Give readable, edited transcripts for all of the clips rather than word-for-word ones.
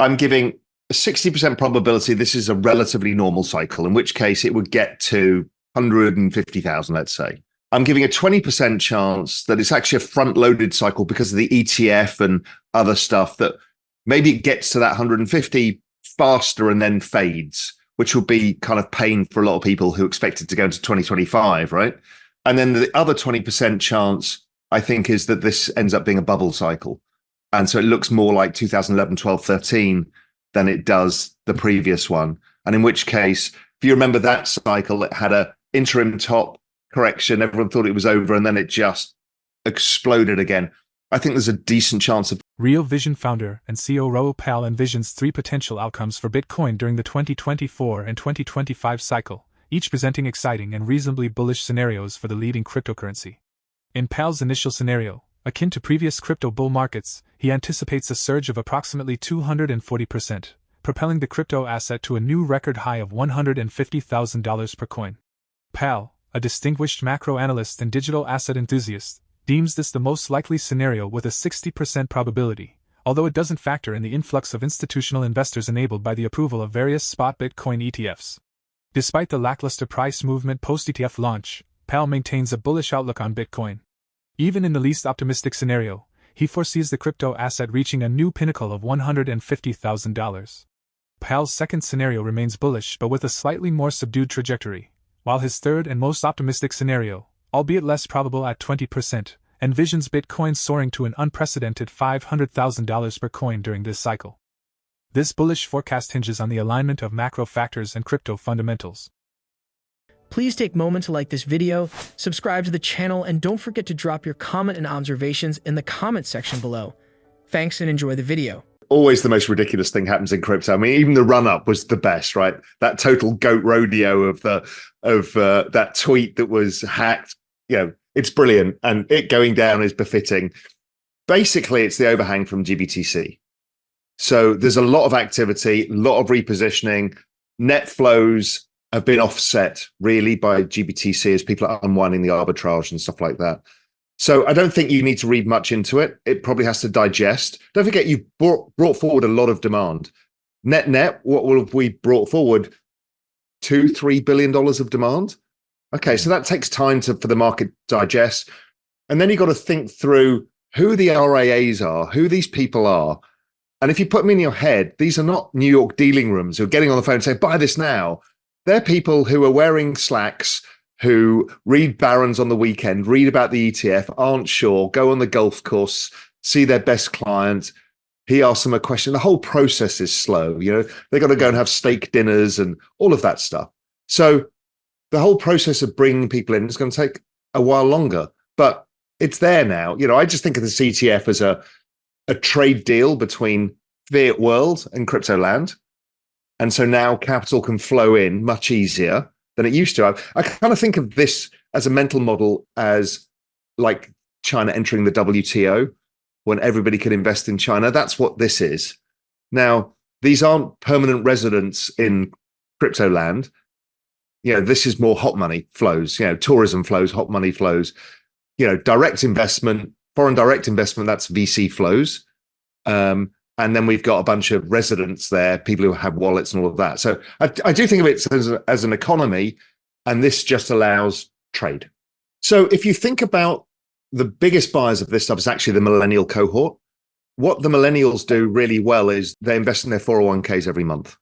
I'm giving a 60% probability this is a relatively normal cycle, in which case it would get to 150,000, let's say. I'm giving a 20% chance that it's actually a front-loaded cycle because of the ETF and other stuff, that maybe it gets to that 150 faster and then fades, which will be kind of pain for a lot of people who expect it to go into 2025, right? And then the other 20% chance, I think, is that this ends up being a bubble cycle. And so it looks more like 2011, 12, 13 than it does the previous one. And in which case, if you remember that cycle, it had a interim top correction. Everyone thought it was over, and then it just exploded again. I think there's a decent chance of... Real Vision founder and CEO Raoul envisions 3 potential outcomes for Bitcoin during the 2024 and 2025 cycle, each presenting exciting and reasonably bullish scenarios for the leading cryptocurrency. In Pal's initial scenario, akin to previous crypto bull markets, he anticipates a surge of approximately 240%, propelling the crypto asset to a new record high of $150,000 per coin. Pal, a distinguished macro analyst and digital asset enthusiast, deems this the most likely scenario with a 60% probability, although it doesn't factor in the influx of institutional investors enabled by the approval of various spot Bitcoin ETFs. Despite the lackluster price movement post-ETF launch, Pal maintains a bullish outlook on Bitcoin. Even in the least optimistic scenario, he foresees the crypto asset reaching a new pinnacle of $150,000. Pal's second scenario remains bullish but with a slightly more subdued trajectory, while his third and most optimistic scenario, albeit less probable at 20%, envisions Bitcoin soaring to an unprecedented $500,000 per coin during this cycle. This bullish forecast hinges on the alignment of macro factors and crypto fundamentals. Please take a moment to like this video, subscribe to the channel, and don't forget to drop your comment and observations in the comment section below. Thanks and enjoy the video. Always the most ridiculous thing happens in crypto. I mean, even the run-up was the best, right? That total goat rodeo of that tweet that was hacked. It's brilliant, and it going down is befitting. Basically, it's the overhang from GBTC. So there's a lot of activity, a lot of repositioning. Net flows have been offset really by GBTC as people are unwinding the arbitrage and stuff like that. So I don't think you need to read much into it. It probably has to digest. Don't forget, you brought forward a lot of demand. Net, what will have we brought forward? $2-3 billion of demand. Okay, so that takes time for the market to digest. And then you've got to think through who the RIAs are, who these people are. And if you put them in your head, these are not New York dealing rooms who are getting on the phone and saying, buy this now. They're people who are wearing slacks, who read Barron's on the weekend, read about the ETF, aren't sure, go on the golf course, see their best client. He asks them a question. The whole process is slow. They've got to go and have steak dinners and all of that stuff. So the whole process of bringing people in is going to take a while longer, but it's there now. I just think of the ETF as a trade deal between fiat world and crypto land. And so now capital can flow in much easier than it used to. I kind of think of this as a mental model as like China entering the WTO when everybody could invest in China. That's what this is. Now, these aren't permanent residents in crypto land. This is more hot money flows, tourism flows, hot money flows, direct investment, foreign direct investment, that's VC flows. And then we've got a bunch of residents there, people who have wallets and all of that. So I do think of it as an economy, and this just allows trade. So if you think about the biggest buyers of this stuff is actually the millennial cohort. What the millennials do really well is they invest in their 401ks every month,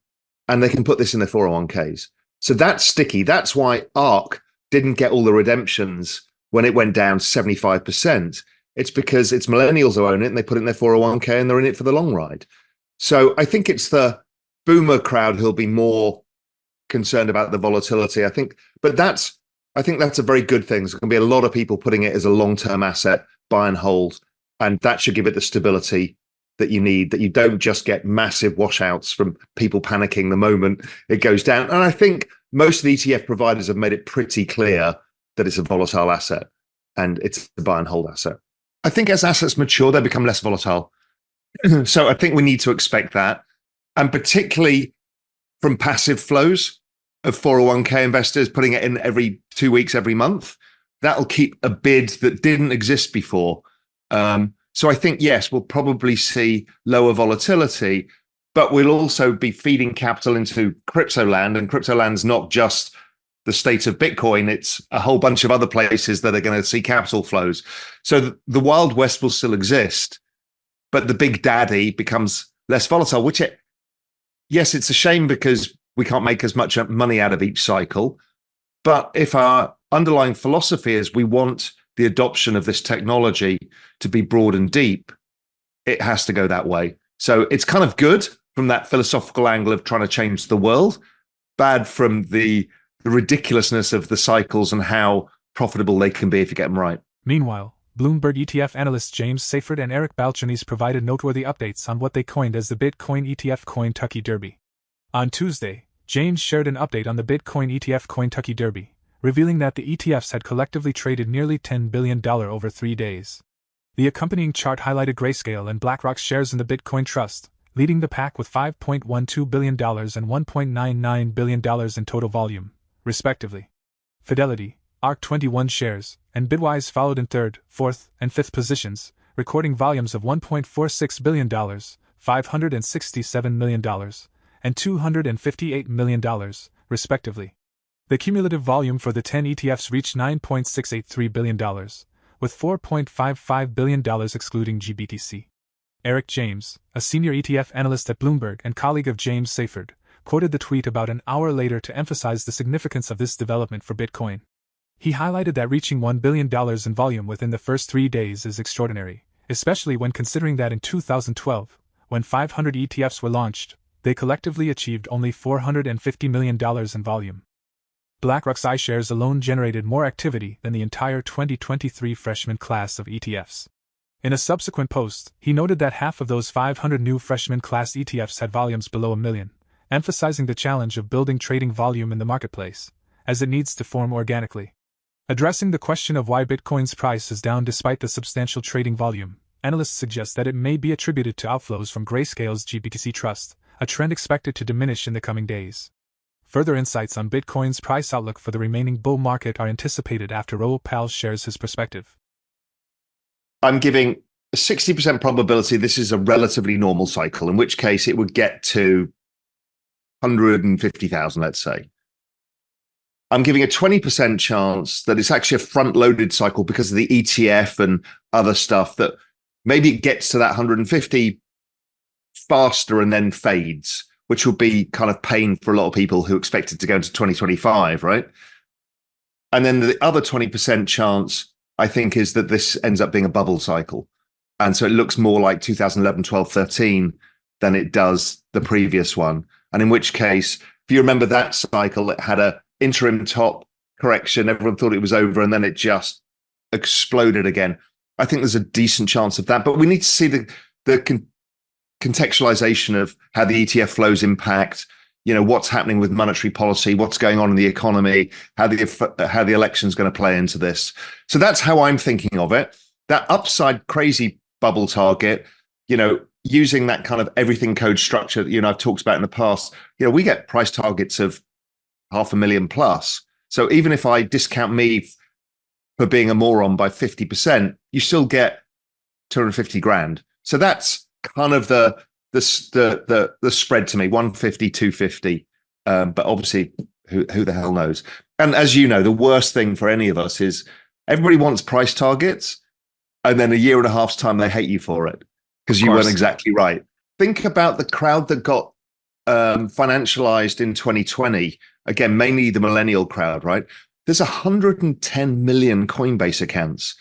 and they can put this in their 401ks. So that's sticky. That's why ARK didn't get all the redemptions when it went down 75%. It's because it's millennials who own it and they put it in their 401k and they're in it for the long ride. So I think it's the boomer crowd who'll be more concerned about the volatility. I think that's a very good thing. There's going to be a lot of people putting it as a long-term asset, buy and hold, and that should give it the stability that you need, that you don't just get massive washouts from people panicking the moment it goes down. And I think most of the ETF providers have made it pretty clear that it's a volatile asset and it's a buy and hold asset. I think as assets mature, they become less volatile. So I think we need to expect that. And particularly from passive flows of 401k investors putting it in every 2 weeks, every month, that'll keep a bid that didn't exist before. So I think, yes, we'll probably see lower volatility, but we'll also be feeding capital into crypto land, and crypto land's not just the state of Bitcoin, it's a whole bunch of other places that are going to see capital flows. So the Wild West will still exist, but the big daddy becomes less volatile, which yes, it's a shame because we can't make as much money out of each cycle. But if our underlying philosophy is we want the adoption of this technology to be broad and deep, it has to go that way. So it's kind of good from that philosophical angle of trying to change the world, bad from the ridiculousness of the cycles and how profitable they can be if you get them right. Meanwhile, Bloomberg ETF analysts James Seyfert and Eric Balchunas provided noteworthy updates on what they coined as the Bitcoin ETF Cointucky Derby. On Tuesday, James shared an update on the Bitcoin ETF Cointucky Derby, revealing that the ETFs had collectively traded nearly $10 billion over 3 days. The accompanying chart highlighted Grayscale and BlackRock's shares in the Bitcoin Trust, leading the pack with $5.12 billion and $1.99 billion in total volume, respectively. Fidelity, ARK21 shares, and Bitwise followed in third, fourth, and fifth positions, recording volumes of $1.46 billion, $567 million, and $258 million, respectively. The cumulative volume for the 10 ETFs reached $9.683 billion, with $4.55 billion excluding GBTC. Eric James, a senior ETF analyst at Bloomberg and colleague of James Seyfert, quoted the tweet about an hour later to emphasize the significance of this development for Bitcoin. He highlighted that reaching $1 billion in volume within the first 3 days is extraordinary, especially when considering that in 2012, when 500 ETFs were launched, they collectively achieved only $450 million in volume. BlackRock's iShares alone generated more activity than the entire 2023 freshman class of ETFs. In a subsequent post, he noted that half of those 500 new freshman class ETFs had volumes below $1 million, emphasizing the challenge of building trading volume in the marketplace, as it needs to form organically. Addressing the question of why Bitcoin's price is down despite the substantial trading volume, analysts suggest that it may be attributed to outflows from Grayscale's GBTC Trust, a trend expected to diminish in the coming days. Further insights on Bitcoin's price outlook for the remaining bull market are anticipated after Raoul shares his perspective. I'm giving a 60% probability this is a relatively normal cycle, in which case it would get to 150,000, let's say. I'm giving a 20% chance that it's actually a front-loaded cycle because of the ETF and other stuff, that maybe it gets to that 150 faster and then fades, which will be kind of pain for a lot of people who expect it to go into 2025, right? And then the other 20% chance, I think, is that this ends up being a bubble cycle. And so it looks more like 2011, 12, 13 than it does the previous one. And in which case, if you remember that cycle, it had a interim top correction. Everyone thought it was over, and then it just exploded again. I think there's a decent chance of that, but we need to see the contextualization of how the ETF flows impact, what's happening with monetary policy, what's going on in the economy, how the election's going to play into this. So that's how I'm thinking of it. That upside crazy bubble target, using that kind of everything code structure that I've talked about in the past, we get price targets of 500,000 plus. So even if I discount me for being a moron by 50%, you still get 250 grand. So that's kind of the spread to me, 150, 250. But obviously, who the hell knows? And as you know, the worst thing for any of us is everybody wants price targets, and then a year and a half's time they hate you for it because you weren't exactly right. Think about the crowd that got financialized in 2020. Again, mainly the millennial crowd, right? There's 110 million Coinbase accounts.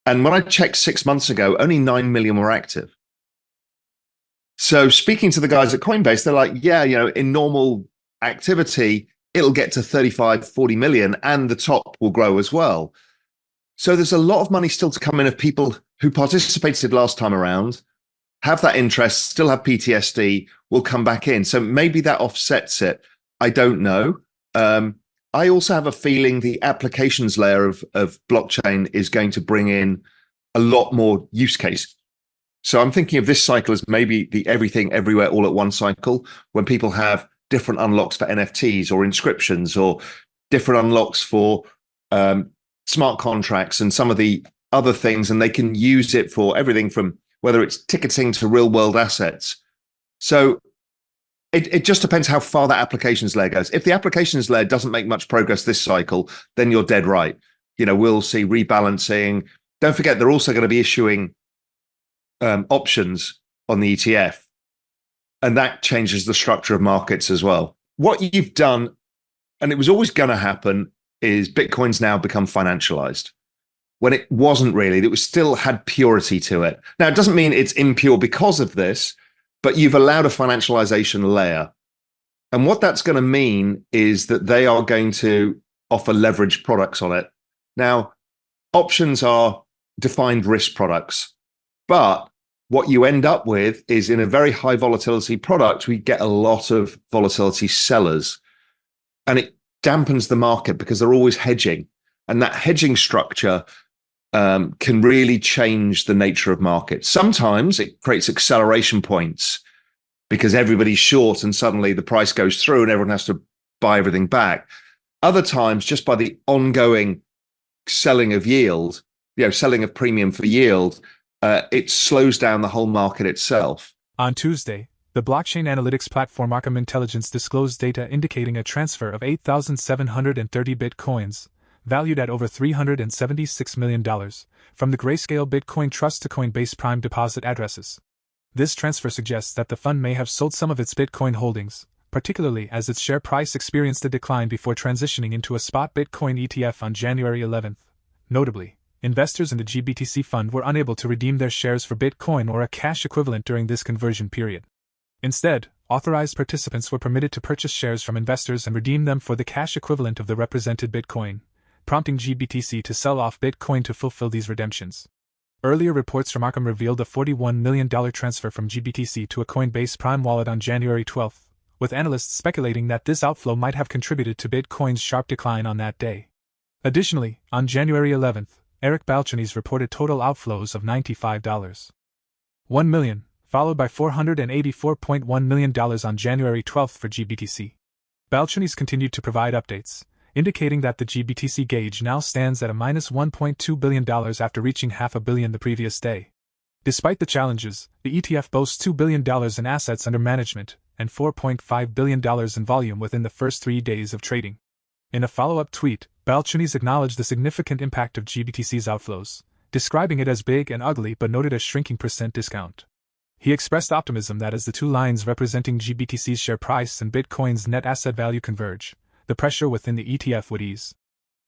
And when I checked 6 months ago, only 9 million were active. So speaking to the guys at Coinbase, they're like, yeah, in normal activity, it'll get to 35, 40 million, and the top will grow as well. So there's a lot of money still to come in of people who participated last time around, have that interest, still have PTSD, will come back in. So maybe that offsets it. I don't know. I also have a feeling the applications layer of blockchain is going to bring in a lot more use case. So I'm thinking of this cycle as maybe the everything everywhere all at one cycle, when people have different unlocks for NFTs or inscriptions, or different unlocks for smart contracts and some of the other things, and they can use it for everything from whether it's ticketing to real world assets. So It just depends how far that applications layer goes. If the applications layer doesn't make much progress this cycle, then you're dead right. We'll see rebalancing. Don't forget, they're also going to be issuing options on the ETF, and that changes the structure of markets as well. What you've done, and it was always going to happen, is Bitcoin's now become financialized when it wasn't really. It was still had purity to it. Now, it doesn't mean it's impure because of this, but you've allowed a financialization layer. And what that's going to mean is that they are going to offer leveraged products on it. Now, options are defined risk products, but what you end up with is in a very high volatility product, we get a lot of volatility sellers, and it dampens the market because they're always hedging. And that hedging structure can really change the nature of markets. Sometimes it creates acceleration points because everybody's short and suddenly the price goes through and everyone has to buy everything back. Other times, just by the ongoing selling of yield, selling of premium for yield, it slows down the whole market itself. On Tuesday, the blockchain analytics platform Arkham Intelligence disclosed data indicating a transfer of 8,730 bitcoins, valued at over $376 million, from the Grayscale Bitcoin Trust to Coinbase Prime deposit addresses. This transfer suggests that the fund may have sold some of its Bitcoin holdings, particularly as its share price experienced a decline before transitioning into a spot Bitcoin ETF on January 11th. Notably, investors in the GBTC fund were unable to redeem their shares for Bitcoin or a cash equivalent during this conversion period. Instead, authorized participants were permitted to purchase shares from investors and redeem them for the cash equivalent of the represented Bitcoin, prompting GBTC to sell off Bitcoin to fulfill these redemptions. Earlier reports from Arkham revealed a $41 million transfer from GBTC to a Coinbase Prime wallet on January 12th, with analysts speculating that this outflow might have contributed to Bitcoin's sharp decline on that day. Additionally, on January 11th, Eric Balchunas reported total outflows of $95.1 million, followed by $484.1 million on January 12th for GBTC. Balchunas continued to provide updates, indicating that the GBTC gauge now stands at a minus $1.2 billion after reaching $500 million the previous day. Despite the challenges, the ETF boasts $2 billion in assets under management and $4.5 billion in volume within the first 3 days of trading. In a follow-up tweet, Balchunas acknowledged the significant impact of GBTC's outflows, describing it as big and ugly but noted a shrinking % discount. He expressed optimism that as the two lines representing GBTC's share price and Bitcoin's net asset value converge, the pressure within the ETF would ease.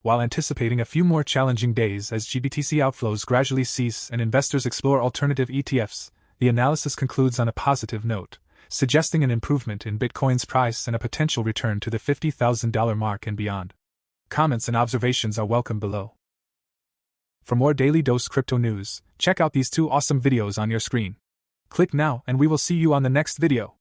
While anticipating a few more challenging days as GBTC outflows gradually cease and investors explore alternative ETFs, the analysis concludes on a positive note, suggesting an improvement in Bitcoin's price and a potential return to the $50,000 mark and beyond. Comments and observations are welcome below. For more Daily Dose Crypto news, check out these 2 awesome videos on your screen. Click now and we will see you on the next video.